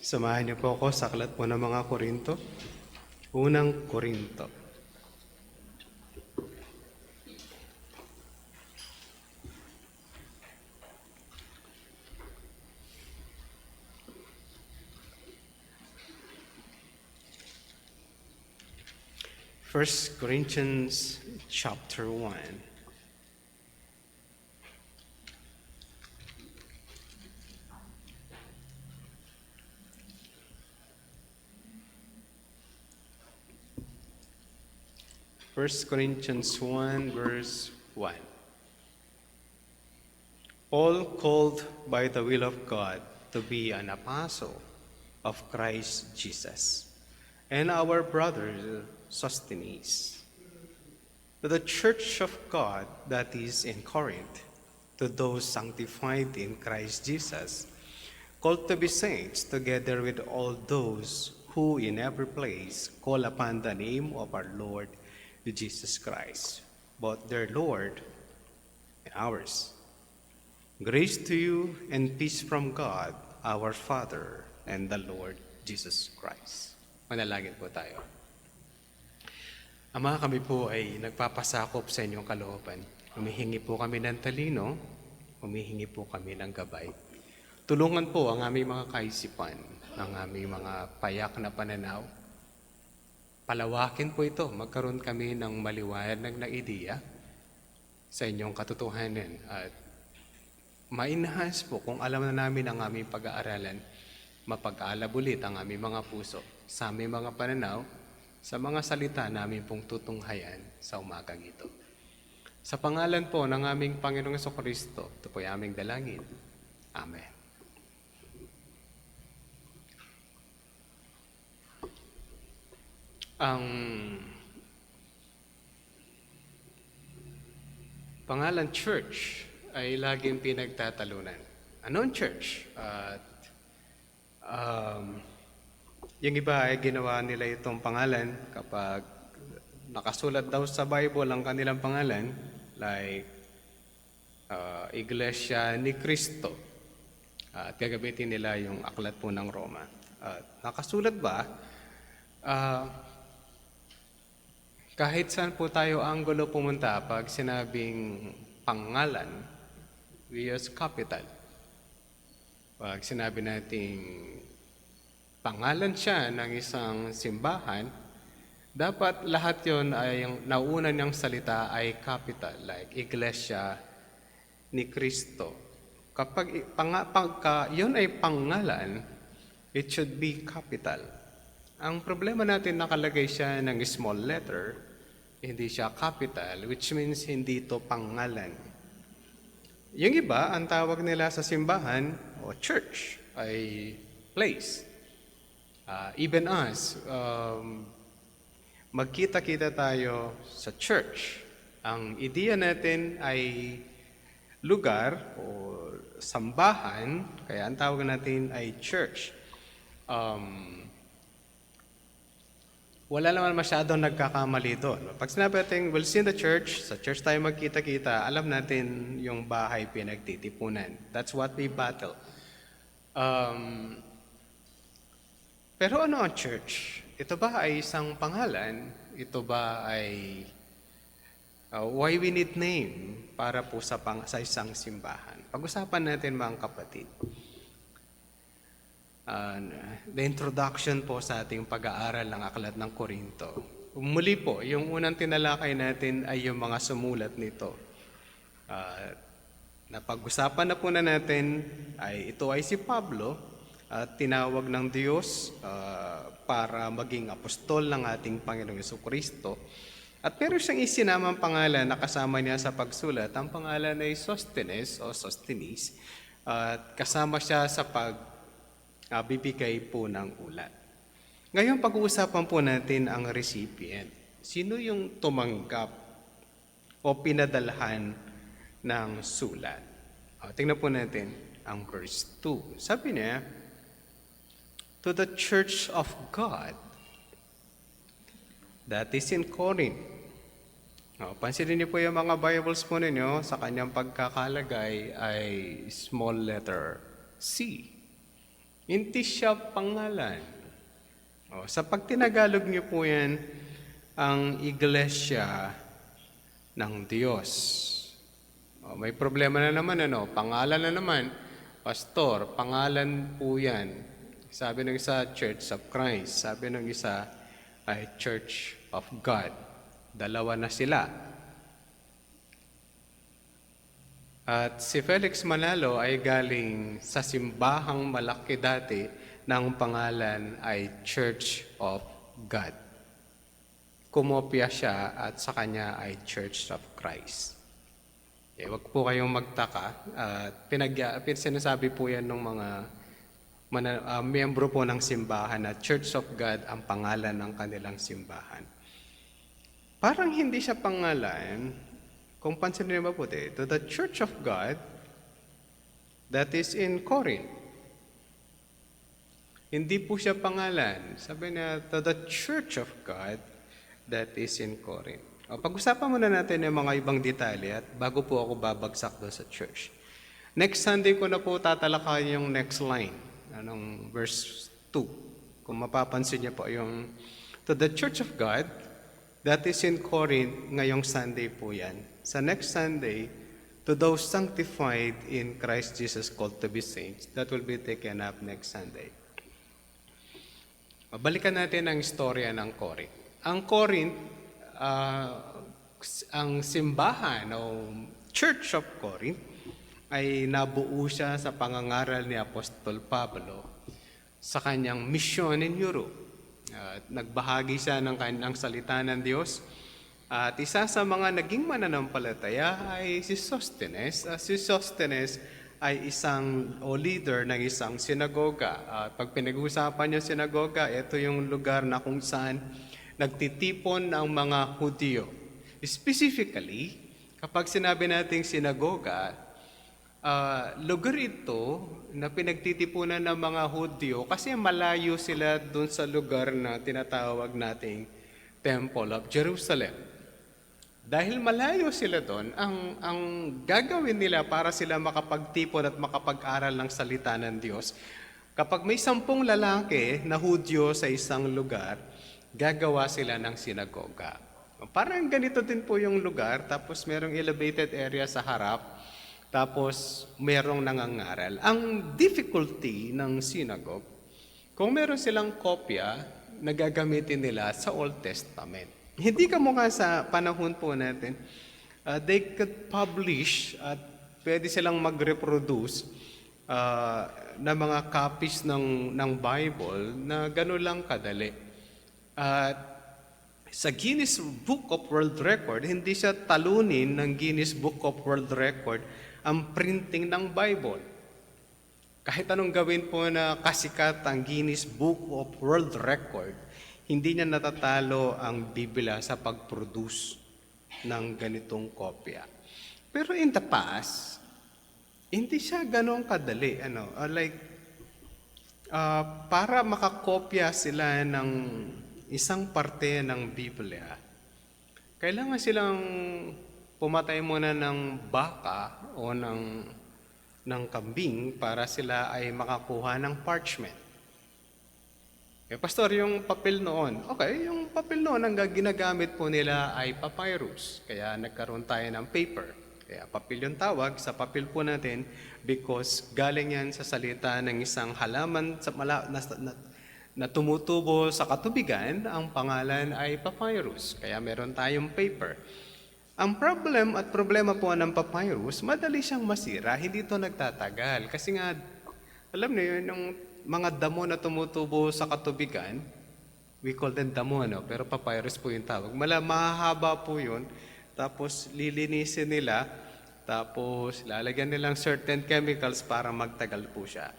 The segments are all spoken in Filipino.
Samahan niyo po ako sa aklat po ng mga Korinto. Unang Korinto. First Corinthians chapter 1. First Corinthians 1 verse 1. Paul, called by the will of God to be an apostle of Christ Jesus, and our brother Sosthenes, to the church of God that is in Corinth, to those sanctified in Christ Jesus, called to be saints, together with all those who in every place call upon the name of our Lord Jesus Christ, both their Lord and ours. Grace to you and peace from God, our Father, and the Lord Jesus Christ. Manalangin po tayo. Ama, kami po ay nagpapasakop sa inyong kalooban. Humihingi po kami ng talino, humihingi po kami ng gabay. Tulungan po ang aming mga kaisipan, ang aming mga payak na pananaw. Palawakin po ito, magkaroon kami ng maliwanag na ideya sa inyong katotohanan at ma-enhance po kung alam na namin ang aming pag-aaralan, mapag-alab ulit ang aming mga puso sa aming mga pananaw, sa mga salita namin pong tutunghayan sa umagang ito. Sa pangalan po ng aming Panginoong Jesucristo, ito po ay aming dalangin. Amen. Ang pangalan church ay laging pinagtatalunan. Anong church? Yung iba ay ginawa nila itong pangalan kapag nakasulat daw sa Bible ang kanilang pangalan, like Iglesia ni Cristo. At gagamitin nila yung aklat po ng Roma. Nakasulat ba? Kahit saan po tayo anggulo pumunta, pag sinabing pangalan, we use capital. Pag sinabi nating pangalan siya ng isang simbahan, dapat lahat yon ay nauna niyang salita ay capital, like Iglesia ni Cristo. Kapag yun ay pangalan, it should be capital. Ang problema natin, nakalagay siya ng small letter, hindi siya capital, which means hindi ito pangalan. Yung iba, ang tawag nila sa simbahan o church ay place. Even us, magkita-kita tayo sa church. Ang ideya natin ay lugar o sambahan, kaya ang tawag natin ay church. Wala naman masyadong nagkakamali doon. Pag sinabi natin, we'll see in the church, sa church tayo magkita-kita, alam natin yung bahay pinagtitipunan. That's what we battle. Pero ano ang church? Ito ba ay isang pangalan? Ito ba ay why we need name para po sa isang simbahan? Pag-usapan natin mga kapatid. The introduction po sa ating pag-aaral ng Aklat ng Korinto. Muli po, yung unang tinalakay natin ay yung mga sumulat nito. Napag-usapan na po na natin ay ito ay si Pablo at tinawag ng Diyos para maging apostol ng ating Panginoong Jesucristo. At meron siyang isinamang pangalan na kasama niya sa pagsulat. Ang pangalan ay Sosthenes o Sosthenes. At kasama siya sa bibigay po ng ulat. Ngayon, pag-uusapan po natin ang recipient. Sino yung tumanggap o pinadalhan ng sulat? Tingnan po natin ang verse 2. Sabi niya, to the church of God that is in Corinth. Pansinin niyo po yung mga Bibles po ninyo, sa kanyang pagkakalagay ay small letter C. Hindi siya pangalan. Sa pagtinagalog niyo po yan, ang iglesia ng Diyos. May problema na naman, pangalan na naman, pastor, pangalan po yan. Sabi ng isa, Church of Christ. Sabi ng isa, ay Church of God. Dalawa na sila. At si Felix Manalo ay galing sa simbahang malaki dati ng pangalan ay Church of God. Kumopya siya at sa kanya ay Church of Christ. Wag po kayong magtaka. Sinasabi po yan ng mga miyembro po ng simbahan na Church of God ang pangalan ng kanilang simbahan. Parang hindi siya pangalan. Kung pansinin niyo mabuti, to the Church of God that is in Corinth. Hindi po siya pangalan. Sabi niya, to the Church of God that is in Corinth. Pag-usapan muna natin yung mga ibang detalye at bago po ako babagsak doon sa church. Next Sunday ko na po tatalakayin yung next line, verse 2. Kung mapapansin niyo po yung, to the Church of God that is in Corinth, ngayong Sunday po yan. Sa next Sunday, to those sanctified in Christ Jesus called to be saints, that will be taken up next Sunday. Balikan natin ang istorya ng Corinth. Ang Corinth, ang simbahan o Church of Corinth ay nabuo siya sa pangangaral ni Apostol Pablo sa kanyang mission in Europe. Nagbahagi siya ng kanyang salita ng Diyos. At isa sa mga naging mananampalataya ay si Sosthenes. Si Sosthenes ay isang leader ng isang sinagoga. Pag pinag-uusapan yung sinagoga, ito yung lugar na kung saan nagtitipon ang mga Hudyo. Specifically, kapag sinabi nating sinagoga, lugar ito na pinagtitipunan ng mga Hudyo kasi malayo sila dun sa lugar na tinatawag nating Temple of Jerusalem. Dahil malayo sila doon, ang gagawin nila para sila makapagtipon at makapag-aral ng salita ng Diyos, kapag may 10 lalaki na Hudyo sa isang lugar, gagawa sila ng sinagoga. Parang ganito din po yung lugar, tapos merong elevated area sa harap, tapos merong nangangaral. Ang difficulty ng synagogue, kung meron silang kopya, nagagamitin nila sa Old Testament. Hindi kamukha sa panahon po natin. They could publish at pwede silang mag-reproduce na mga copies ng Bible na gano'n lang kadali. Sa Guinness Book of World Record, hindi siya talunin ng Guinness Book of World Record ang printing ng Bible. Kahit anong gawin po na kasikat ang Guinness Book of World Record, hindi niya natatalo ang Biblia sa pag-produce ng ganitong kopya. Pero in the past, hindi siya gano'ng kadali. Para makakopya sila ng isang parte ng Biblia, kailangan silang pumatay muna ng baka o ng kambing para sila ay makakuha ng parchment. Pastor, yung papel noon. Okay, yung papel noon, ang ginagamit po nila ay papyrus. Kaya nagkaroon tayo ng paper. Kaya papel yung tawag sa papel po natin because galing yan sa salita ng isang halaman na tumutubo sa katubigan, ang pangalan ay papyrus. Kaya meron tayong paper. Ang problema po ng papyrus, madali siyang masira, hindi ito nagtatagal. Kasi nga, alam niyo yun, yung mga damo na tumutubo sa katubigan, we call them damo, pero papyrus po yung tawag. Mahahaba po yun, tapos lilinisin nila, tapos lalagyan nilang certain chemicals para magtagal po siya.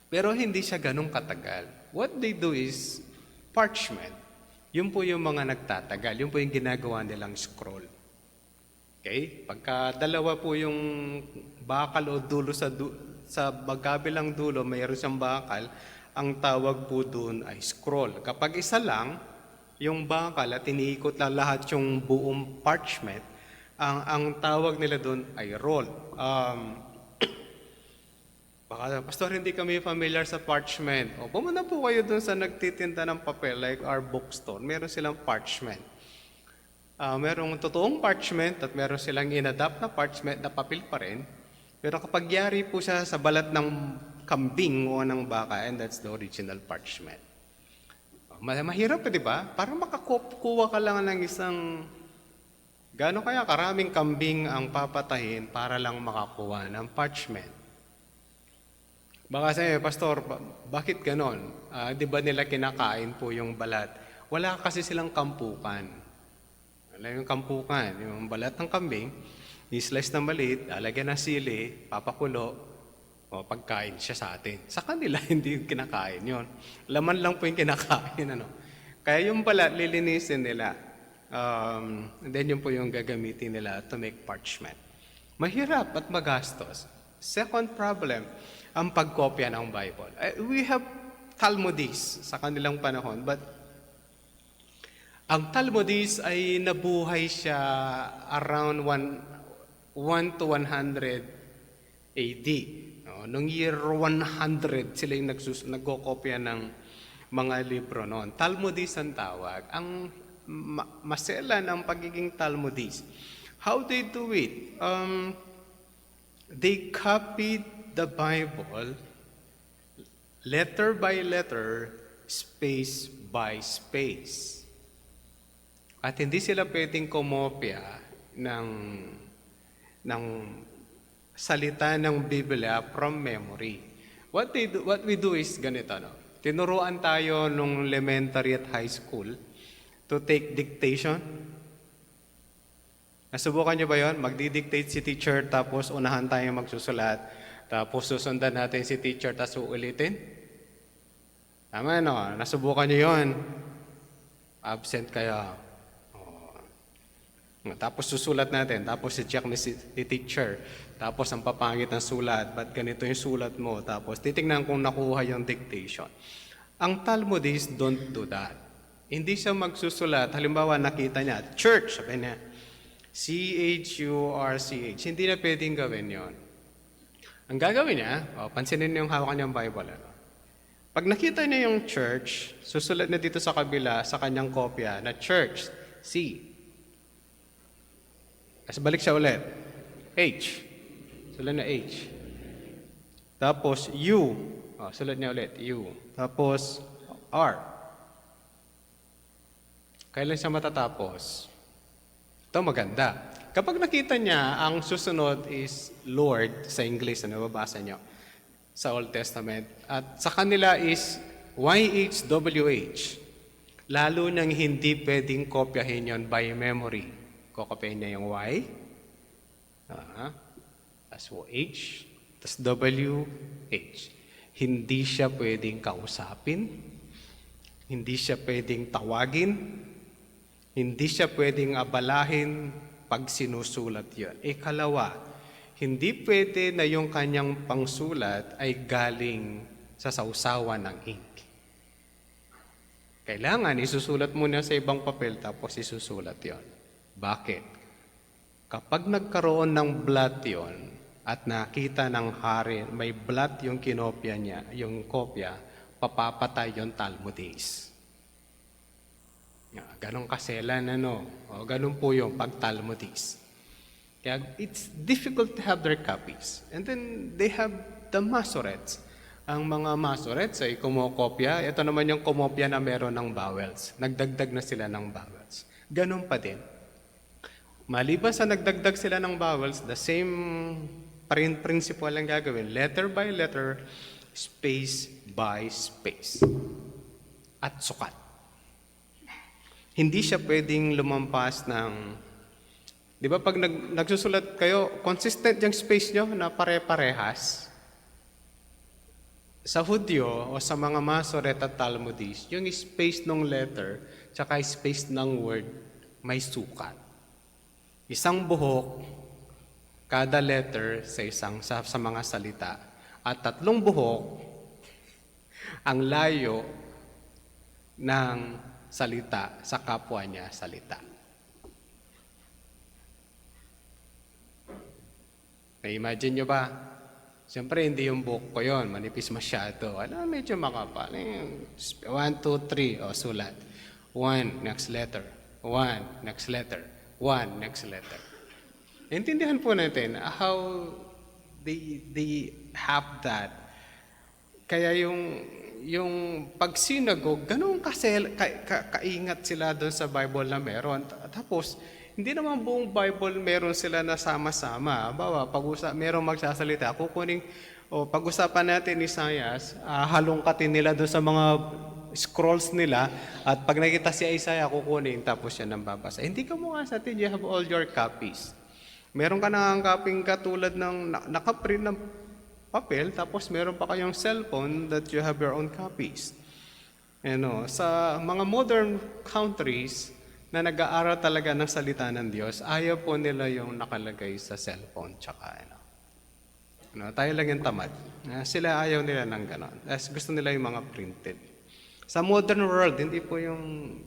Pero hindi siya ganun katagal. What they do is parchment. Yun po yung mga nagtatagal. Yun po yung ginagawa nilang scroll. Okay? Pagka dalawa po yung bakal o dulo sa magkabilang dulo, mayroon siyang bakal, ang tawag po doon ay scroll. Kapag isa lang, yung bakal at iniikot na lahat yung buong parchment, ang tawag nila doon ay roll. Baka, Pastor, hindi kami familiar sa parchment. O, pumunta po kayo dun sa nagtitinda ng papel, like our bookstore. Meron silang parchment. Merong totoong parchment at meron silang inadapt na parchment na papel pa rin. Pero kapag yari po siya sa balat ng kambing o ng baka, and that's the original parchment. Mahirap, di ba? Parang makakuha ka lang ng isang, gaano kaya karaming kambing ang papatahin para lang makakuha ng parchment. Baka sabi, Pastor, bakit ganon? Di ba nila kinakain po yung balat? Wala kasi silang kampukan. Yung kampukan, yung balat ng kambing, i-slice na maliit, lalagyan ng sili, papakulo, o pagkain siya sa atin. Sa kanila, hindi kinakain yon. Laman lang po yung kinakain. Ano? Kaya yung balat, lilinisin nila. And then yun po yung gagamitin nila to make parchment. Mahirap at magastos. Second problem, ang pagkopya ng Bible. We have Talmudists sa kanilang panahon, but ang Talmudis ay nabuhay siya around 1 to 100 AD. Noong year 100, sila yung nagkokopya ng mga libro noon. Talmudis ang tawag. Ang maselan ang pagiging Talmudis. How they do it? They copied the Bible letter by letter, space by space. At hindi sila pwedeng kumopya ng salita ng Biblia from memory. What we do is ganito, no? Tinuruan tayo nung elementary at high school to take dictation. Nasubukan nyo ba yon? Magdi-dictate si teacher tapos unahan tayo magsusulat. Tapos susundan natin si teacher tapos uulitin. Tama, no? Nasubukan nyo yon. Absent kaya. Tapos susulat natin, tapos i-check ni teacher, tapos ang papangit ng sulat, ba't ganito yung sulat mo, tapos titingnan kung nakuha yung dictation. Ang Talmudists don't do that. Hindi siya magsusulat, halimbawa nakita niya, church, sabi niya, C-H-U-R-C-H, hindi na pwedeng gawin yon. Ang gagawin niya, pansinin niyo yung hawak niyang Bible. Ano? Pag nakita niya yung church, susulat na dito sa kabila, sa kanyang kopya, na church, C. As balik siya ulit. H. Sulat na H. Tapos U. Sulat niya ulit. U. Tapos R. Kailan siya matatapos? Ito maganda. Kapag nakita niya, ang susunod is Lord sa English, na nababasa niyo sa Old Testament. At sa kanila is YHWH. Lalo niyang hindi pwedeng kopyahin yon by memory. Kokopyahin niya yung Y, tas H, tas W, H. Hindi siya pwedeng kausapin, hindi siya pwedeng tawagin, hindi siya pwedeng abalahin pag sinusulat yun. Ikalawa, hindi pwede na yung kanyang pangsulat ay galing sa sausawan ng ink. Kailangan isusulat muna sa ibang papel tapos isusulat yon. Bakit? Kapag nagkaroon ng blot yon at nakita ng hari, may blot yung kinopya niya, yung kopya, papapatay yung Talmudis. Ganon kaselan, ganon po yung pag-Talmudis. Kaya it's difficult to have their copies. And then they have the Masoretes. Ang mga Masoretes ay kumokopya. Ito naman yung kumopya na meron ng vowels. Nagdagdag na sila ng vowels. Ganon pa din. Maliban sa nagdagdag sila ng vowels, the same principle ang gagawin. Letter by letter, space by space. At sukat. Hindi siya pwedeng lumampas ng... Di ba pag nagsusulat kayo, consistent yung space nyo na pare-parehas? Sa Hudyo o sa mga Masoret at Talmudis, yung space ng letter tsaka space ng word may sukat. Isang buhok, kada letter sa mga salita. At 3 buhok, ang layo ng salita sa kapwa niya salita. Na-imagine nyo ba? Siyempre, hindi yung book ko yon, manipis masyado. Medyo makapal. 1, 2, 3, sulat. 1, next letter. 1, next letter. 1, next letter. Intindihan po natin how they have that. Kaya yung pag-synagogue, ganun kaingat sila doon sa Bible na meron. Tapos, hindi naman buong Bible meron sila na sama-sama. Bawa, merong magsasalita, pag-usapan natin ni Isaias, halongkatin nila doon sa mga scrolls nila, at pag nakita si Isaiah, kukunin, tapos yan ang babasa. Hindi ka mukha sa atin, you have all your copies. Meron ka nang copying katulad ng nakaprint ng papel, tapos meron pa kayong cellphone that you have your own copies. Sa mga modern countries na nag-aaral talaga ng salita ng Diyos, ayaw po nila yung nakalagay sa cellphone. Tsaka, tayo lang yung tamad. Sila ayaw nila ng ganon. Gusto nila yung mga printed. Sa modern world, hindi po yung...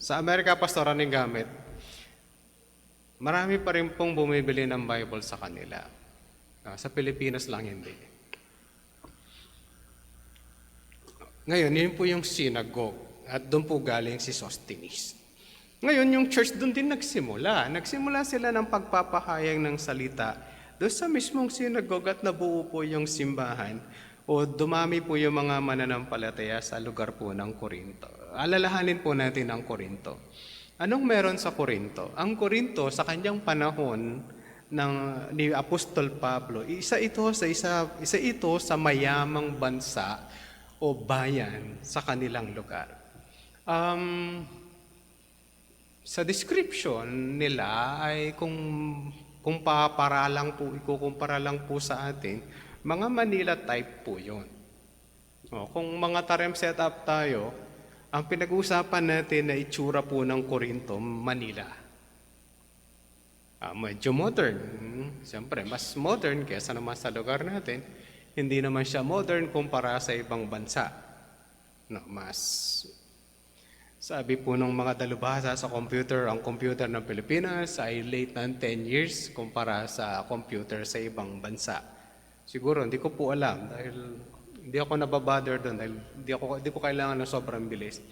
Sa Amerika, pastoran ng gamit, marami pa rin pong bumibili ng Bible sa kanila. Sa Pilipinas lang hindi. Ngayon, yun po yung synagogue. At doon po galing si Sosthenes. Ngayon, yung church doon din nagsimula. Nagsimula sila ng pagpapahayag ng salita doon sa mismong synagogue at nabuo po yung simbahan o dumami po yung mga mananampalataya sa lugar po ng Corinto. Alalahanin po natin ang Corinto. Anong meron sa Corinto? Ang Corinto sa kanyang panahon ni Apostol Pablo, isa ito sa mayamang bansa o bayan sa kanilang lugar. Sa description nila ay kung ikukumpara lang po sa atin, mga Manila type po yun. Kung mga term setup tayo, ang pinag-uusapan natin na itsura po ng Corinto, Manila. Medyo modern. Siyempre, mas modern kaysa naman sa lugar natin. Hindi naman siya modern kumpara sa ibang bansa. Sabi po ng mga dalubhasa sa computer, ang computer ng Pilipinas ay late ng 10 years kumpara sa computer sa ibang bansa. Siguro, hindi ko po alam dahil hindi ako nababother doon dahil hindi ko kailangan ng sobrang bilis.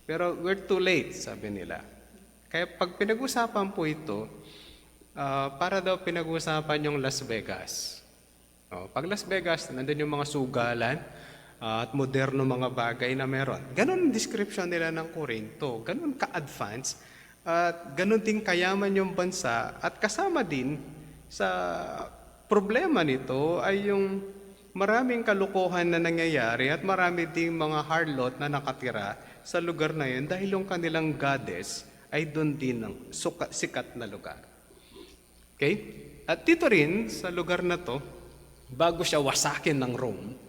Pero we're too late, sabi nila. Kaya pag pinag-usapan po ito, para daw pinag-usapan yung Las Vegas. Pag Las Vegas, nandun yung mga sugalan, at moderno mga bagay na meron. Ganon ang description nila ng Corinto. Ganon ka-advance. At ganon din kayaman yung bansa. At kasama din sa problema nito ay yung maraming kalukuhan na nangyayari at marami ding mga harlot na nakatira sa lugar na yun dahil yung kanilang goddess ay doon din ng sikat na lugar. Okay? At dito rin, sa lugar na to, bago siya wasakin ng Rome,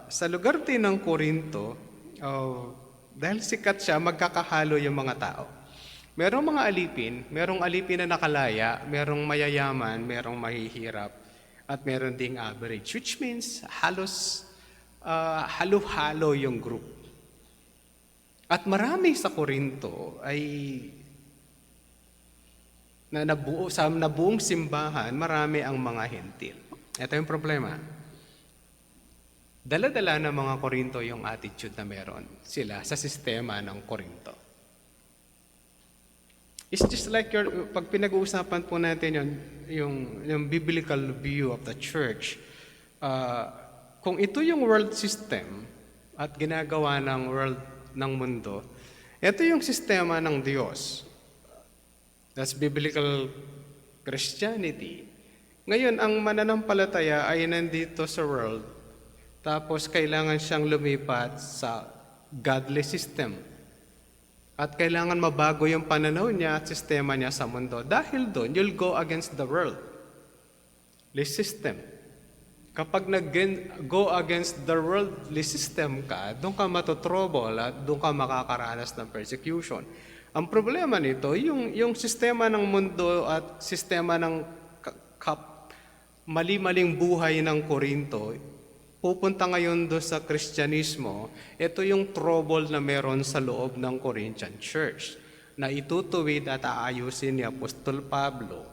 sa lugar din ng Corinto, dahil sikat siya, magkakahalo yung mga tao. Merong mga alipin, merong alipin na nakalaya, merong mayayaman, merong mahihirap, at meron ding average, which means halos halo-halo yung group. At marami sa Corinto ay sa nabuong simbahan, marami ang mga hentil. Ito yung problema. Dala-dala ng mga Korinto yung attitude na meron sila sa sistema ng Korinto. It's just like pag pinag-uusapan po natin yung biblical view of the church, kung ito yung world system at ginagawa ng world ng mundo, ito yung sistema ng Diyos. That's biblical Christianity. Ngayon, ang mananampalataya ay nandito sa world, tapos kailangan siyang lumipat sa godly system. At kailangan mabago yung pananaw niya at sistema niya sa mundo. Dahil doon, you'll go against the worldly system. Kapag nag-go against the worldly system ka, doon ka matotrouble at doon ka makakaranas ng persecution. Ang problema nito, yung sistema ng mundo at sistema ng mali-maling buhay ng Korinto, pupunta ngayon doon sa Kristyanismo, ito yung trouble na meron sa loob ng Corinthian Church na itutuwid at aayusin ni Apostol Pablo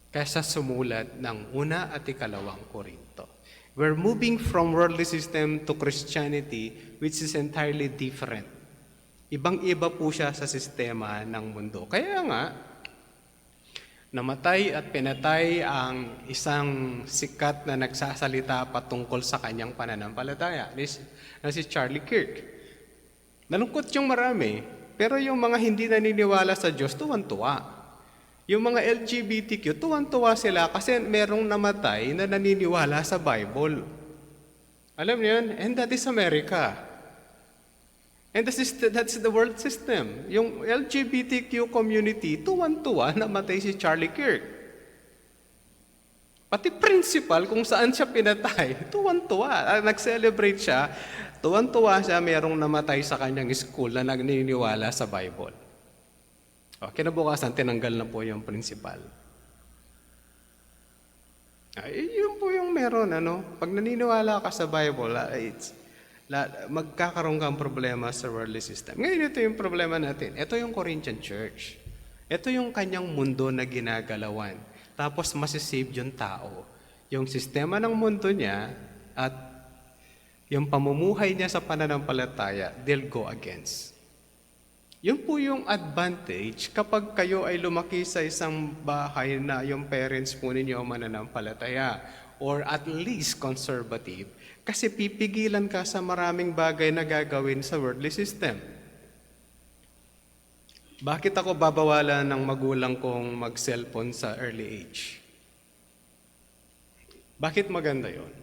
kaysa sumulat ng una at ikalawang Korinto. We're moving from worldly system to Christianity, which is entirely different. Ibang-iba po siya sa sistema ng mundo. Kaya nga, namatay at pinatay ang isang sikat na nagsasalita patungkol sa kanyang pananampalataya, na si Charlie Kirk. Nalungkot yung marami, pero yung mga hindi naniniwala sa Diyos, tuwan-tuwa. Yung mga LGBTQ, tuwan-tuwa sila kasi merong namatay na naniniwala sa Bible. Alam niyo yun? And that is America. And that's the world system. Yung LGBTQ community, tuwan-tuwa namatay si Charlie Kirk. Pati principal, kung saan siya pinatay, tuwan-tuwa. Nag-celebrate siya, tuwan-tuwa siya merong namatay sa kanyang school na naniniwala sa Bible. Kinabukasan, tinanggal na po yung principal. Yun po yung meron, Pag naniniwala ka sa Bible, magkakaroon kang problema sa worldly system. Ngayon, ito yung problema natin. Ito yung Corinthian Church. Ito yung kanyang mundo na ginagalawan. Tapos masisave yung tao. Yung sistema ng mundo niya at yung pamumuhay niya sa pananampalataya, they'll go against. Yun po yung advantage kapag kayo ay lumaki sa isang bahay na yung parents po ninyo mananampalataya or at least conservative kasi pipigilan ka sa maraming bagay na gagawin sa worldly system. Bakit ako babawalan ng magulang kong mag-cellphone sa early age? Bakit maganda yon?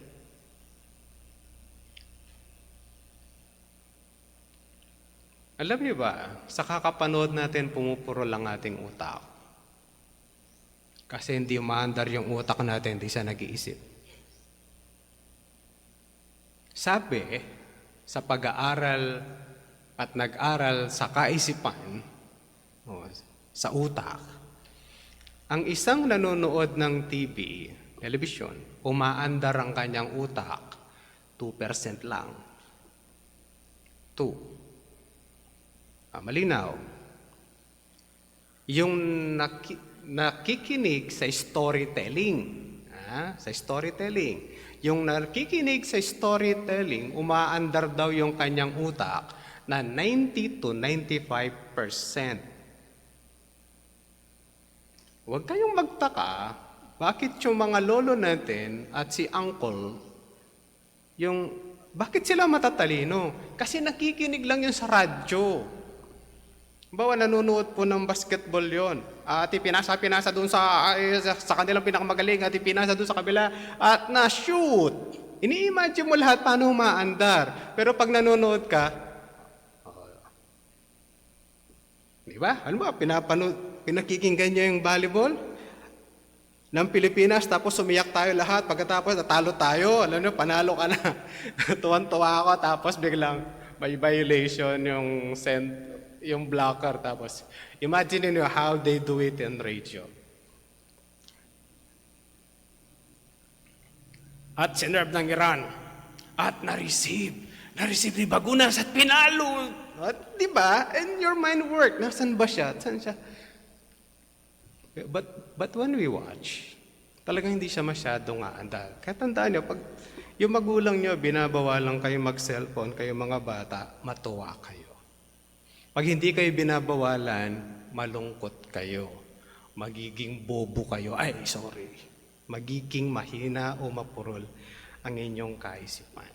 Alam niyo ba, sa kakapanood natin, pumupuro lang ating utak. Kasi hindi umaandar yung utak natin, hindi siya nag-iisip. Sabi, sa pag-aaral at nag-aral sa kaisipan, sa utak, ang isang nanonood ng TV, television, umaandar ang kanyang utak, 2% lang. 2. Malinaw. Yung nakikinig sa storytelling, yung nakikinig sa storytelling, umaandar daw yung kanyang utak na 90 to 95%. Huwag kayong magtaka, bakit yung mga lolo natin at si uncle, bakit sila matatalino? Kasi nakikinig lang yun sa radyo. Bawa, nanonood po ng basketball yon. At ipinasa doon sa kanilang pinakamagaling at ipinasa doon sa kabila at na-shoot. Ini-imagine mo lahat paano umaandar. Pero pag nanonood ka, di ba? Ano ba? Pinakikinggan niyo yung volleyball ng Pilipinas, tapos sumiyak tayo lahat. Pagkatapos, natalo tayo. Alam niyo, panalo ka na. Tuwan-tuwa ako, tapos biglang may violation yung blocker. Tapos, imagine niyo how they do it in radio. At sinerve ng Iran. At na-receive ni Bagunas at pinalo. At, di ba? And your mind work. Nasaan ba siya? Saan siya? But when we watch, talagang hindi siya masyadong aandar. Kaya tandaan niyo, pag yung magulang niyo, binabawalan kayo mag-cellphone, kayo mga bata, matuwa kayo. Pag hindi kayo binabawalan, malungkot kayo. Magiging bobo kayo. Magiging mahina o mapurol ang inyong kaisipan.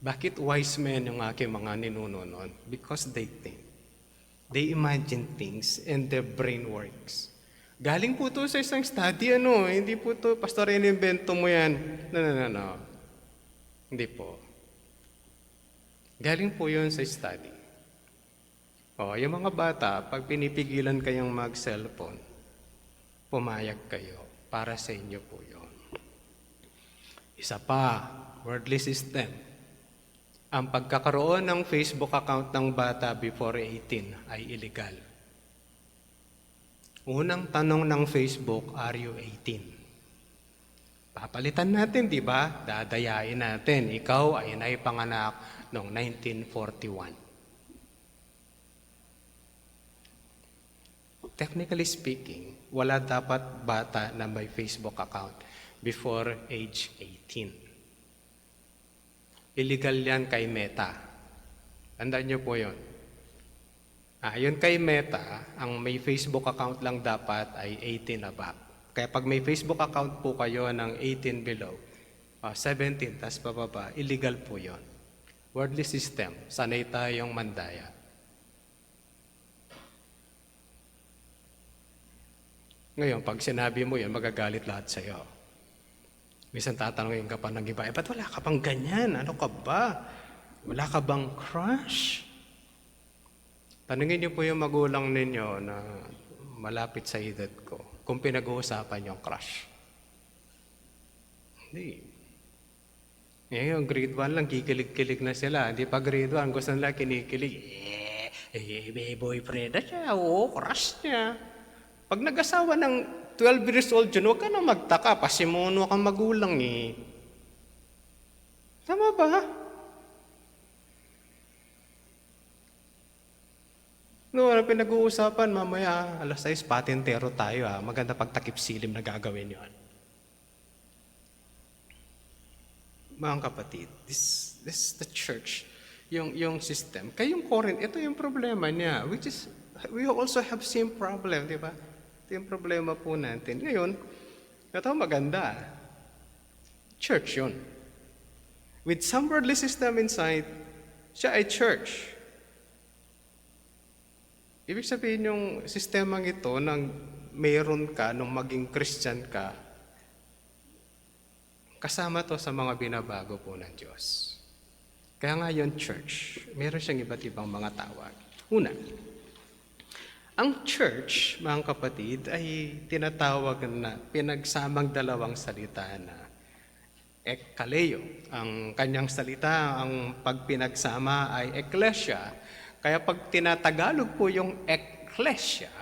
Bakit wise men yung aking mga ninuno noon? Because they think. They imagine things and their brain works. Galing po ito sa isang study, Hindi po ito, pastor, inimbento mo yan. No. Hindi po. Galing po yun sa study. Yung mga bata, pag pinipigilan kayong mag-cellphone, pumayag kayo. Para sa inyo po yun. Isa pa, worldly system. Ang pagkakaroon ng Facebook account ng bata before 18 ay illegal. Unang tanong ng Facebook, are you 18? Papalitan natin, di ba? Dadayain natin. Ikaw ay naipanganak noong 1941. technically speaking, wala dapat bata na may Facebook account before age 18. Illegal yan kay Meta. Tandaan niyo po yun. Yun kay Meta, ang may Facebook account lang dapat ay 18 above. Kaya pag may Facebook account po kayo ng 18 below, 17 tas pababa, illegal po yun. Worldly system, sanay tayong mandaya. Ngayon, pag sinabi mo yun, magagalit lahat sa'yo. Minsan tatanungin ka pa ng iba, ba't wala ka pang ganyan? Ano ka ba? Wala ka bang crush? Tanungin niyo po yung magulang ninyo na malapit sa edad ko kung pinag-uusapan yung crush. Hindi. Ngayon, grade 1 lang, kikilig-kilig na sila. Hindi pa grade 1, gusto nila kinikilig. May boyfriend na siya. Oo, crush niya. Pag nag-asawa ng 12 years old yun, huwag ka na magtaka. Pasimuno kang magulang eh. Tama ba? No, ano pinag-uusapan, mamaya alas 6, patintero tayo ha. Maganda pagtakip silim na gagawin yun. Mga kapatid, this is the church, yung system. Kayong Corinth, ito yung problema niya, which is, we also have same problem, di ba? Ito yung problema po natin. Ngayon, ito maganda. Church yun. With some worldly system inside, siya ay church. Ibig sabihin yung sistemang ito, nang mayroon ka, nung maging Christian ka, kasama to sa mga binabago po ng Diyos. Kaya nga yun, church, meron siyang iba't ibang mga tawag. Una, ang church, mga kapatid, ay tinatawag na pinagsamang dalawang salita na ekkaleo. Ang kanyang salita, ang pagpinagsama ay ecclesia. Kaya pag tinatagalog po yung ecclesia,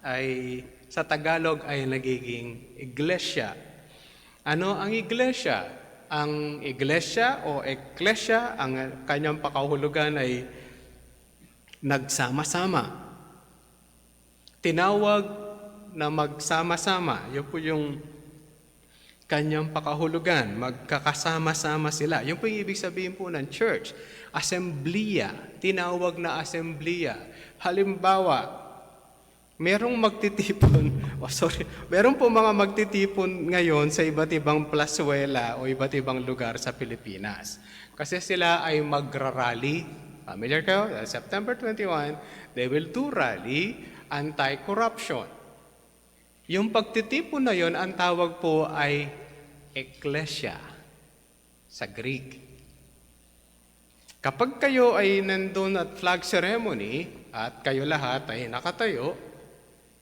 ay sa Tagalog ay nagiging iglesia. Ano ang iglesia? Ang iglesia o ecclesia, ang kanyang pakahulugan ay nagsama-sama. Tinawag na magsama-sama. Yun po yung kanyang pakahulugan. Magkakasama-sama sila. Yun po yung ibig sabihin po ng church. Assemblia. Tinawag na assemblia. Halimbawa, merong magtitipon, meron po mga magtitipon ngayon sa iba't ibang plaswela o iba't ibang lugar sa Pilipinas. Kasi sila ay magrarally. Familiar kayo? September 21, they will do rally anti-corruption. Yung pagtitipon na yon, ang tawag po ay ecclesia sa Greek. Kapag kayo ay nandun at flag ceremony at kayo lahat ay nakatayo,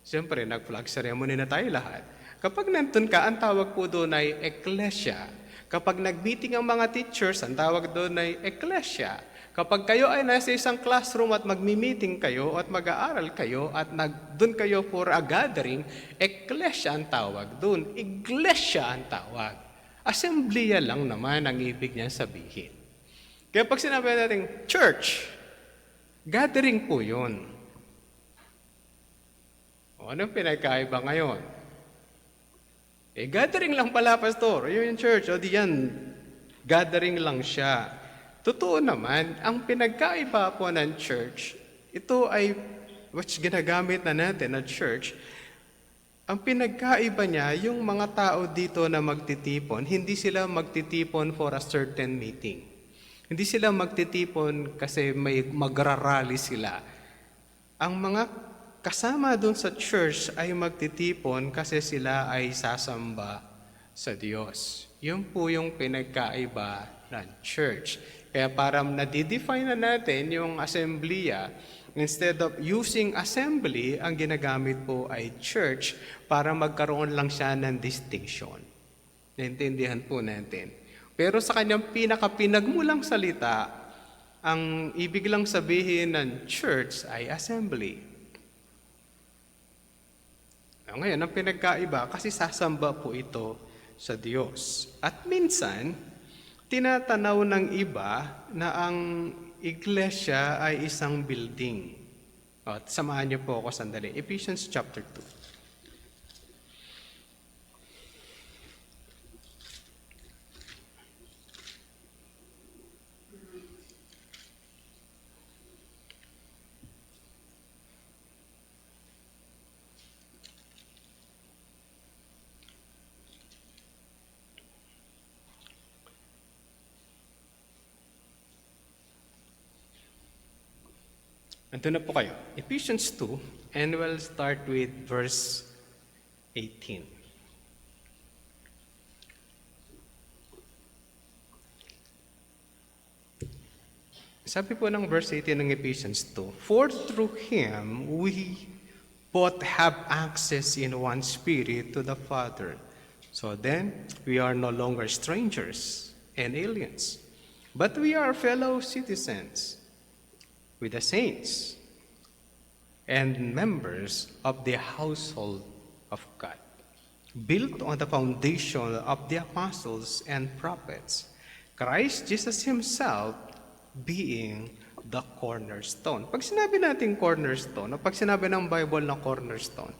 siyempre, nag-flag ceremony na tayo lahat. Kapag nandun ka, ang tawag po doon ay ecclesia. Kapag nag-meeting ang mga teachers, ang tawag doon ay ecclesia. Kapag kayo ay nasa isang classroom at magmi-meeting kayo at mag-aaral kayo at doon kayo for a gathering, ecclesia ang tawag doon. Iglesia ang tawag. Assemblia lang naman ang ibig niya sabihin. Kaya pag sinabi natin church, gathering po yun. Anong pinagkaiba ngayon? Gathering lang pala, pastor. Yun yung church. O diyan, gathering lang siya. Totoo naman, ang pinagkaiba po ng church, ito ay, which ginagamit na natin na church, ang pinagkaiba niya, yung mga tao dito na magtitipon, hindi sila magtitipon for a certain meeting. Hindi sila magtitipon kasi may magrarally sila. Ang mga kasama doon sa church ay magtitipon kasi sila ay sasamba sa Diyos. Yun po yung pinagkaiba ng church. Kaya para nadidefine na natin yung assemblia, instead of using assembly, ang ginagamit po ay church para magkaroon lang siya ng distinction. Naintindihan po natin. Pero sa kanyang pinakapinagmulang salita, ang ibig lang sabihin ng church ay assembly. Ngayon, ang pinagkaiba, kasi sasamba po ito sa Diyos. At minsan, tinatanaw ng iba na ang iglesia ay isang building. At samahan niyo po ako sandali. Ephesians chapter 2. Ito na po kayo. Ephesians 2, and we'll start with verse 18. Sabi po ng verse 18 ng Ephesians 2, "For through Him we both have access in one Spirit to the Father. So then, we are no longer strangers and aliens, but we are fellow citizens with the saints and members of the household of God, built on the foundation of the apostles and prophets, Christ Jesus Himself being the cornerstone." Pag sinabi natin cornerstone, o pag sinabi ng Bible na cornerstone,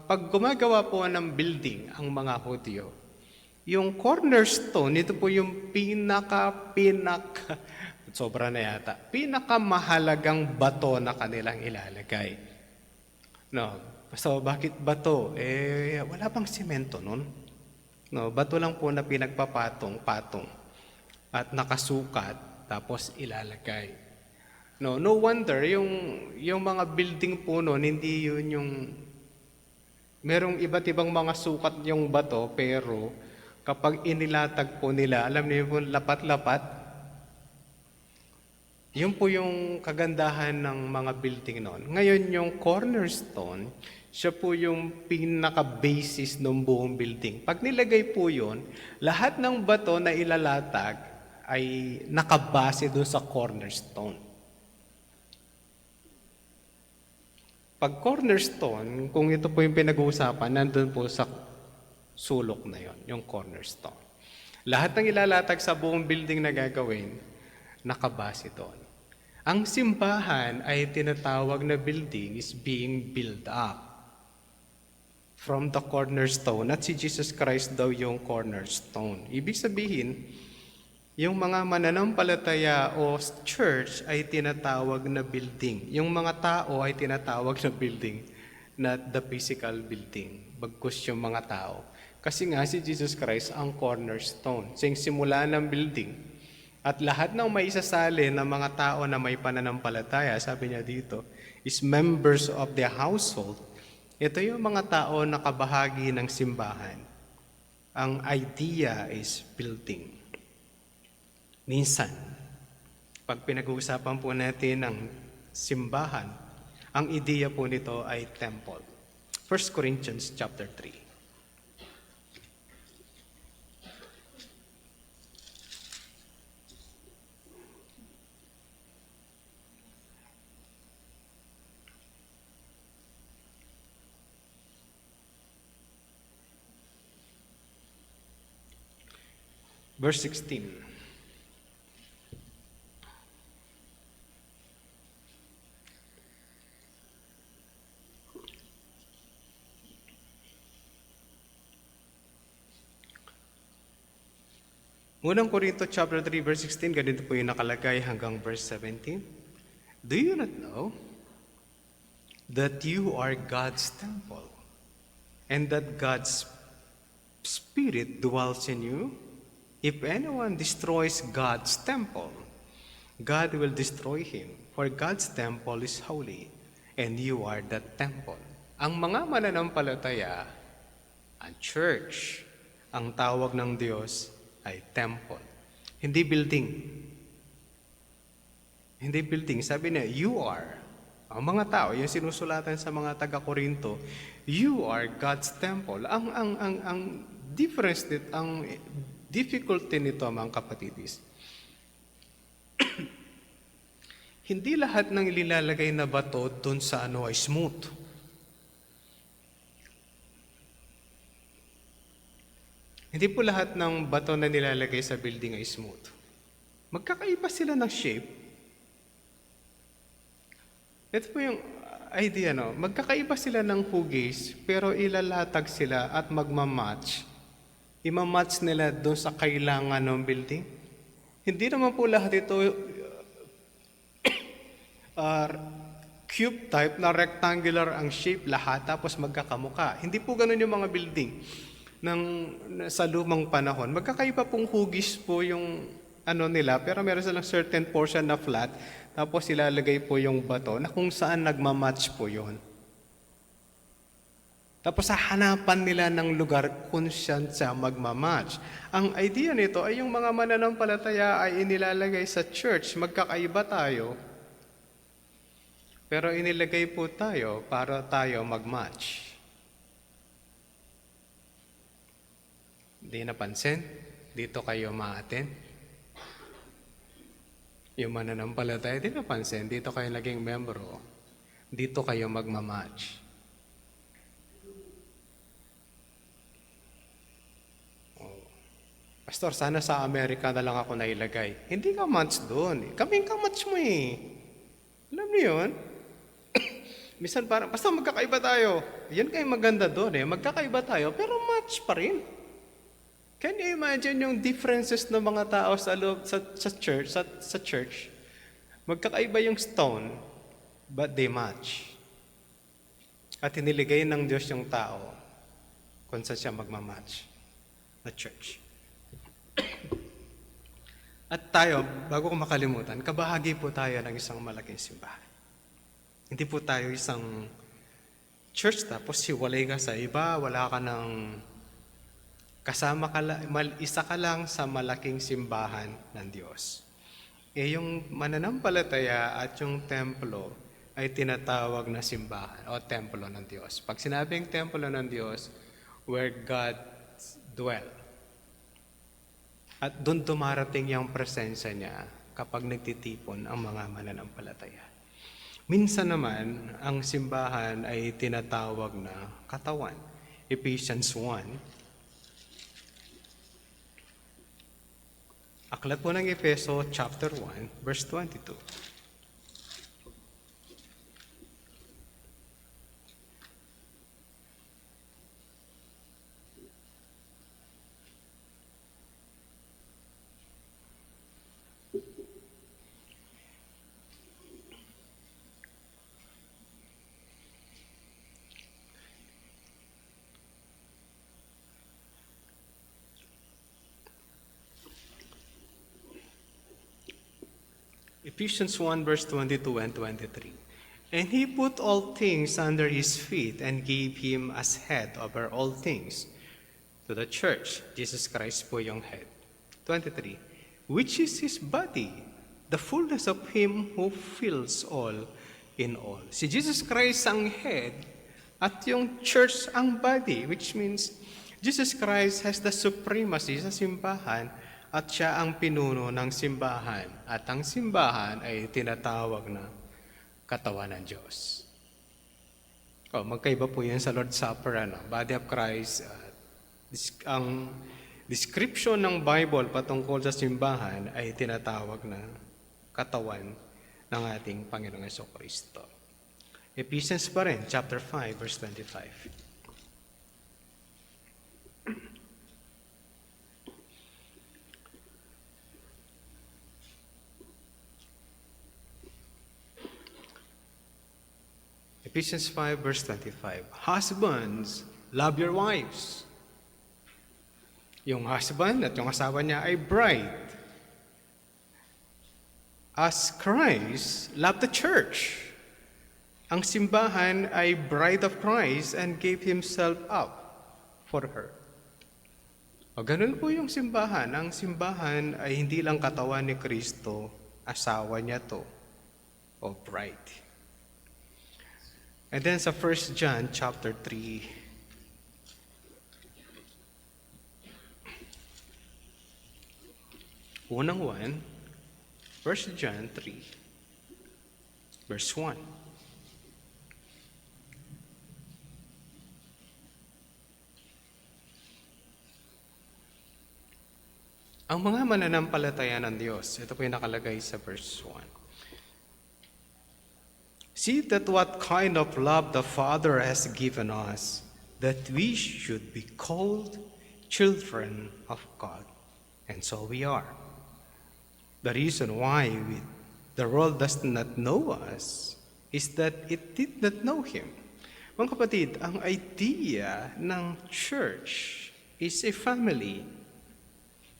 pag gumagawa po ng building ang mga Hudyo, yung cornerstone, ito po yung sobra na yata, pinakamahalagang bato na kanilang ilalagay. No, so bakit bato? Wala pang simento nun. No, bato lang po na pinagpapatong-patong at nakasukat tapos ilalagay. No wonder yung mga building po noon, hindi yun yung merong iba't ibang mga sukat yung bato, pero kapag inilatag po nila, alam niyo po, lapat-lapat. Yun po yung kagandahan ng mga building noon. Ngayon yung cornerstone, siya po yung pinaka-basis ng buong building. Pag nilagay po yun, lahat ng bato na ilalatag ay nakabase doon sa cornerstone. Pag cornerstone, kung ito po yung pinag-uusapan, nandun po sa sulok na yon, yung cornerstone. Lahat ng ilalatag sa buong building na gagawin, nakabase doon. Ang simbahan ay tinatawag na building is being built up from the cornerstone. At si Jesus Christ daw yung cornerstone. Ibig sabihin, yung mga mananampalataya o church ay tinatawag na building. Yung mga tao ay tinatawag na building, not the physical building. Bagkus yung mga tao. Kasi nga si Jesus Christ ang cornerstone. Siyang simula ng building. At lahat ng may isasali ng mga tao na may pananampalataya, sabi niya dito, is members of the household. Ito yung mga tao na kabahagi ng simbahan. Ang idea is building. Minsan, pag pinag-uusapan po natin ng simbahan, ang ideya po nito ay temple. 1 Corinthians chapter 3. Verse 16. Unang Korinto chapter 3 verse 16, ganito po yung nakalagay hanggang verse 17. Do you not know that you are God's temple and that God's Spirit dwells in you? If anyone destroys God's temple, God will destroy him, for God's temple is holy, and you are the temple. Ang mga mananampalataya, ang church, ang tawag ng Diyos ay temple. Hindi building. Hindi building. Sabi niya, you are. Ang mga tao, yung sinusulatan sa mga taga-Korinto, you are God's temple. Ang difference nito, ang difficulty nito, mga kapatid, is hindi lahat ng ililalagay na bato doon sa ay smooth. Hindi po lahat ng bato na nilalagay sa building ay smooth. Magkakaiba sila ng shape. Ito po yung idea, no? Magkakaiba sila ng hugis, pero ilalatag sila at magmamatch. Imamatch nila doon sa kailangan ng building. Hindi naman po lahat ito uh, cube type na rectangular ang shape lahat tapos magkakamuka. Hindi po ganun yung mga building sa lumang panahon. Magkakaiba pong hugis po yung nila, pero meron silang certain portion na flat, tapos ilalagay po yung bato na kung saan nagmamatch po yon. Tapos hahanapan nila ng lugar kung saan siya magmamatch. Ang idea nito ay yung mga mananampalataya ay inilalagay sa church. Magkakaiba tayo, pero inilagay po tayo para tayo magmatch. Hindi napansin? Dito kayo ma-attend? Yung mananampalataya, di napansin? Dito kayo naging membro. Dito kayo magmamatch. Pastor, sana sa Amerika na lang ako nailagay. Hindi ka match doon. Kaming ka-match mo eh. Alam niyo yun? Minsan parang, basta magkakaiba tayo. Yan kayo maganda doon eh. Magkakaiba tayo, pero match pa rin. Can you imagine yung differences ng mga tao sa loob sa church? Magkakaiba yung stone, but they match. At iniligay ng Diyos yung tao kung saan siya magmamatch na church. At tayo, bago ko makalimutan, kabahagi po tayo ng isang malaking simbahan. Hindi po tayo isang church tapos hiwalay ka sa iba, wala ka ng kasama ka lang, isa ka lang sa malaking simbahan ng Diyos. Yung mananampalataya at yung templo ay tinatawag na simbahan o templo ng Diyos. Pag sinabing templo ng Diyos, where God dwell. At doon dumarating yung presensya niya kapag nagtitipon ang mga mananampalataya. Minsan naman, ang simbahan ay tinatawag na katawan. Ephesians 1. Aklat po ng Efeso chapter 1, verse 22. Ephesians 1, verse 22 and 23. And he put all things under his feet and gave him as head over all things to the church. Jesus Christ po yung head. 23. Which is his body, the fullness of him who fills all in all. Si Jesus Christ ang head at yung church ang body, which means Jesus Christ has the supremacy sa simbahan at siya ang pinuno ng simbahan. At ang simbahan ay tinatawag na katawan ng Diyos. Magkaiba po yan sa Lord's Supper, Body of Christ. Ang description ng Bible patungkol sa simbahan ay tinatawag na katawan ng ating Panginoong Jesucristo. Ephesians pa rin, chapter 5, verse 25. Ephesians 5, verse 25. Husbands, love your wives. Yung husband at yung asawa niya ay bride. As Christ loved the church. Ang simbahan ay bride of Christ and gave himself up for her. Ganun po yung simbahan. Ang simbahan ay hindi lang katawan ni Kristo, asawa niya to, o bride. And then sa 1 John chapter 3, unang 1, 1 John 3, verse 1. Ang mga mananampalataya ng Diyos, ito po yung nakalagay sa verse 1. See that what kind of love the Father has given us, that we should be called children of God. And so we are. The reason why the world does not know us is that it did not know Him. Mga kapatid, ang idea ng church is a family.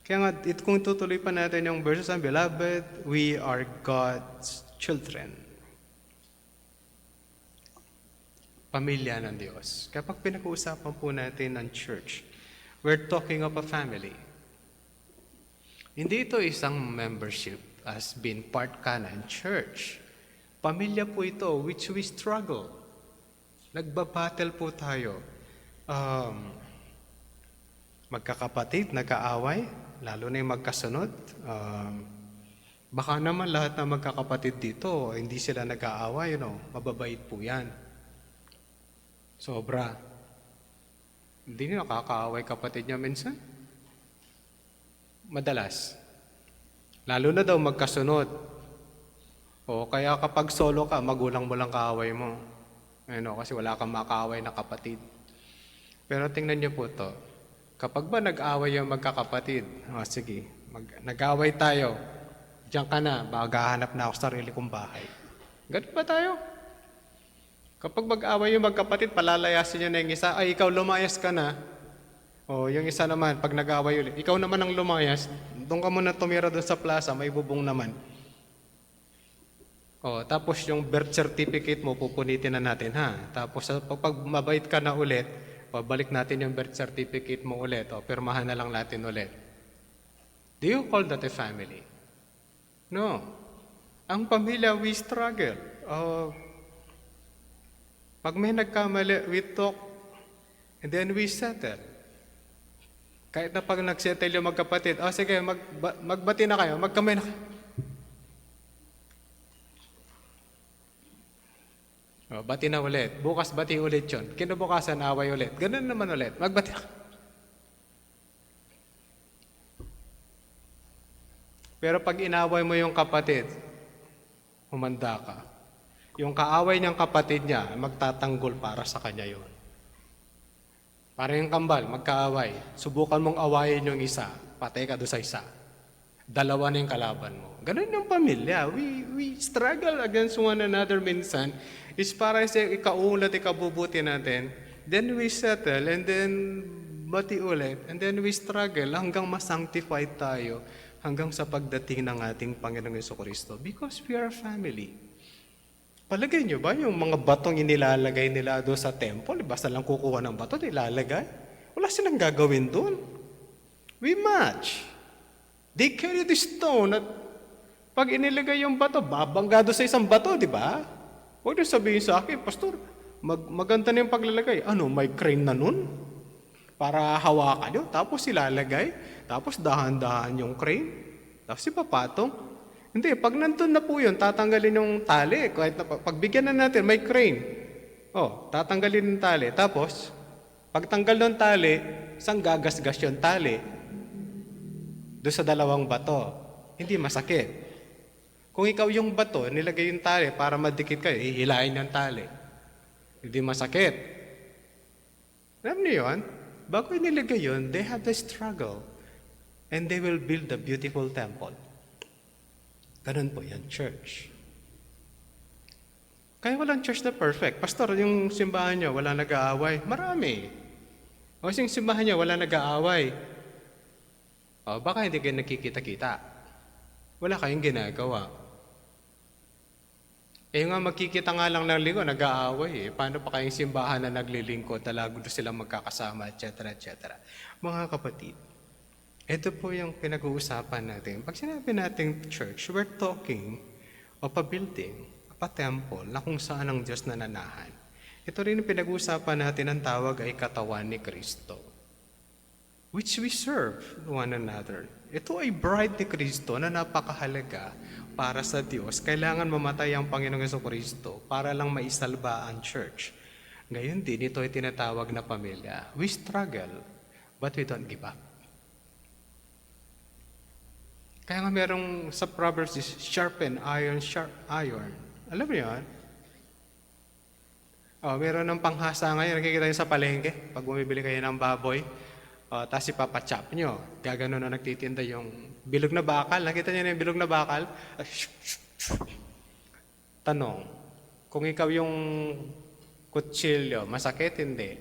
Kaya nga, kung tutuloy pa natin yung verses, ang beloved, we are God's children. Pamilya ng Diyos. Kapag pinag-uusapan po natin ang church, we're talking of a family. Hindi ito isang membership as being part ka ng church. Pamilya po ito which we struggle. Nagbabattle po tayo. Magkakapatid, nag-aaway, lalo na yung magkasunod. Baka naman lahat ng magkakapatid dito, hindi sila nag-aaway, mababait po yan. Sobra. Hindi nyo nakakaaway kapatid niya minsan. Madalas. Lalo na daw magkasunod. O kaya kapag solo ka, magulang mo lang kaaway mo. Kasi wala kang makaaway na kapatid. Pero tingnan niyo po to. Kapag ba nag-away yung magkakapatid, sige, nag-away tayo, diyan ka na, maghahanap na ako sa sarili kong bahay. Ganun ba tayo? Kapag mag-away yung magkapatid, palalayasin niya na yung isa, ay ikaw lumayas ka na. O yung isa naman, pag nag-away ulit, ikaw naman ang lumayas, doon ka muna tumira doon sa plaza, may bubong naman. Tapos yung birth certificate mo, pupunitin na natin, ha? Tapos pag mabait ka na ulit, balik natin yung birth certificate mo ulit, pirmahan na lang natin ulit. Do you call that a family? No. Ang pamilya, we struggle. Pag may nagkamali, we talk, and then we settle. Kahit na pag nagsettle yung magkapatid, sige, magbati na kayo, magkamay na kayo. Bati na ulit. Bukas bati ulit yun. Kinabukasan, away ulit. Ganun naman ulit. Magbati na. Pero pag inaway mo yung kapatid, humanda ka. Yung kaaway niyang kapatid niya, magtatanggol para sa kanya yun. Para yung kambal, magkaaway. Subukan mong awayin yung isa. Patay ka doon sa isa. Dalawa na yung kalaban mo. Ganun yung pamilya. We struggle against one another minsan. Is para sa ikauunlad, ikabubuti natin. Then we settle, and then bati ulit. And then we struggle hanggang ma-sanctified tayo hanggang sa pagdating ng ating Panginoong Jesucristo. Because we are a family. Palagay nyo ba yung mga batong inilalagay nila doon sa temple? Basta lang kukuha ng bato, nilalagay. Wala silang gagawin doon. We match. They carry the stone at pag inilagay yung bato, babangga doon sa isang bato, di ba? Huwag nyo sabihin sa akin, Pastor, maganda na yung paglalagay. May crane na nun? Para hawakan nyo. Tapos ilalagay. Tapos dahan-dahan yung crane. Tapos ipapatong. Hindi, pag nandun na po yun, tatanggalin yung tali. Kahit na, pagbigyan na natin, may crane. Tatanggalin yung tali. Tapos, pagtanggal ng tali, isang gagasgas yung tali. Doon sa dalawang bato. Hindi masakit. Kung ikaw yung bato, nilagay yung tali para madikit kayo, ihilain yung tali. Hindi masakit. Alam niyo yun? Bago inilagay yun, they have the struggle. And they will build a beautiful temple. Ganun po yan, church. Kaya walang church na perfect. Pastor, yung simbahan niyo, wala nag-aaway. Marami. Yung simbahan niyo, wala nag-aaway. Baka hindi kayo nakikita-kita. Wala kayong ginagawa. Magkikita nga lang ng linggo, nag-aaway. Paano pa kayong simbahan na naglilingkod, talaga gusto silang magkakasama, etc., etc. Mga kapatid, ito po yung pinag-uusapan natin. Pag sinabi natin church, we're talking of a building, of a temple, na kung saan ang Diyos nananahan. Ito rin yung pinag-uusapan natin, ang tawag ay katawan ni Kristo, which we serve one another. Ito ay bride ni Kristo na napakahalaga para sa Diyos. Kailangan mamatay ang Panginoong Jesucristo para lang maisalba ang church. Ngayon din, ito ay tinatawag na pamilya. We struggle, but we don't give up. Kaya nga merong sa Proverbs is sharpen iron, sharp iron. Alam mo yan? Oh, meron ng panghasa ngayon. Nakikita nyo sa palengke. Pag bumibili kayo ng baboy, tapos ipapachop nyo. Gaganon na nagtitinda yung bilog na bakal. Nakita nyo na yung bilog na bakal? Tanong, kung ikaw yung kutsilyo, masakit? Hindi.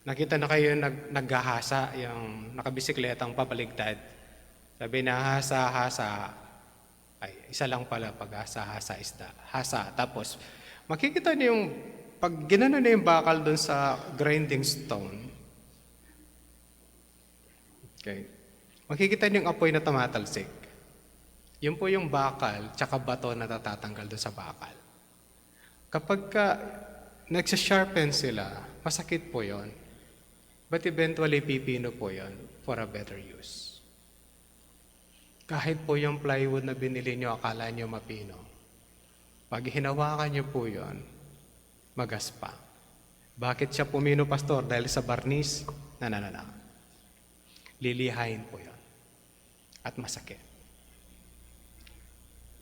Nakita na kayo naghahasa, yung nakabisikletang pabaligtad. Sabi na hasa-hasa, ay isa lang pala pag hasa-hasa isda. Hasa, tapos makikita niyo yung, pag ginano na yung bakal doon sa grinding stone, okay, makikita niyo yung apoy na tumatalsik. Yun po yung bakal, tsaka bato na natatanggal doon sa bakal. Kapag nagsasharpen sila, masakit po yon. But eventually, pipino po yon for a better use. Kahit po yung plywood na binili nyo, akala nyo mapino. Pag hinawakan nyo po yon, magaspa. Bakit siya pumino, pastor? Dahil sa barnis? Na. Lilihain po yon. At masakit.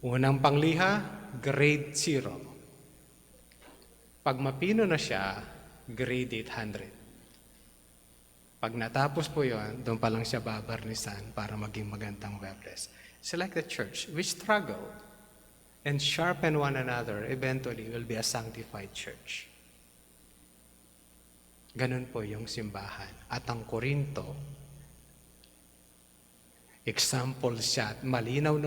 Unang pangliha, grade 0. Pag mapino na siya, grade 800. Pag natapos po yon, doon pa lang siya babarnisan para maging magandang webless. It's like the church. We struggle and sharpen one another. Eventually, will be a sanctified church. Ganun po yung simbahan. At ang Korinto, example siya at malinaw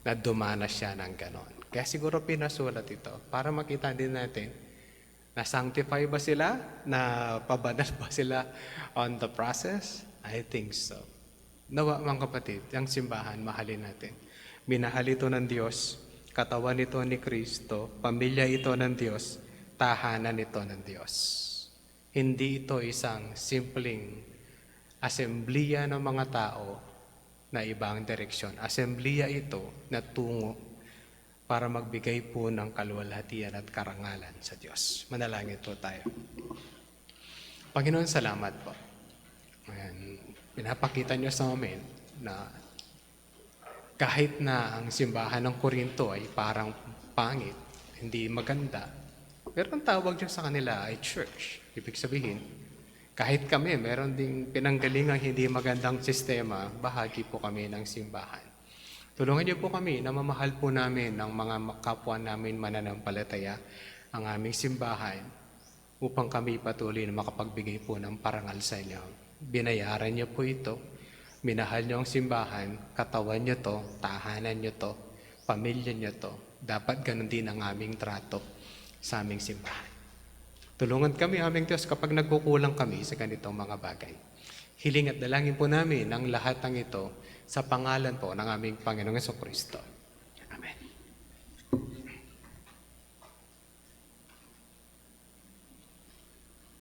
na dumanas siya ng ganon. Kaya siguro pinasulat ito para makita din natin na-sanctify ba sila? Na-pabanal ba sila on the process? I think so. Nawa mga kapatid, ang simbahan, mahalin natin. Minahal ito ng Diyos, katawan ito ni Kristo, pamilya ito ng Diyos, tahanan ito ng Diyos. Hindi ito isang simpleng assemblea ng mga tao na ibang direksyon. Assemblea ito na tungo para magbigay po ng kaluwalhatian at karangalan sa Diyos. Manalangin po tayo. Panginoon, salamat po. Ayan, pinapakita niyo sa amin na kahit na ang simbahan ng Korinto ay parang pangit, hindi maganda, pero ang tawag niyo sa kanila ay church. Ibig sabihin, kahit kami, meron ding pinanggalingang hindi magandang sistema, bahagi po kami ng simbahan. Tulungan niyo po kami na mamahal po namin ng mga kapwa namin mananampalataya ang aming simbahan upang kami patuloy na makapagbigay po ng parangal sa inyo. Binayaran niyo po ito, minahal niyo ang simbahan, katawan niyo to, tahanan niyo to, pamilya niyo to. Dapat ganun din ang aming trato sa aming simbahan. Tulungan kami, aming Diyos, kapag nagkukulang kami sa ganitong mga bagay. Hiling at dalangin po namin ang lahat ng ito sa pangalan po ng aming Panginoong Jesucristo. Amen.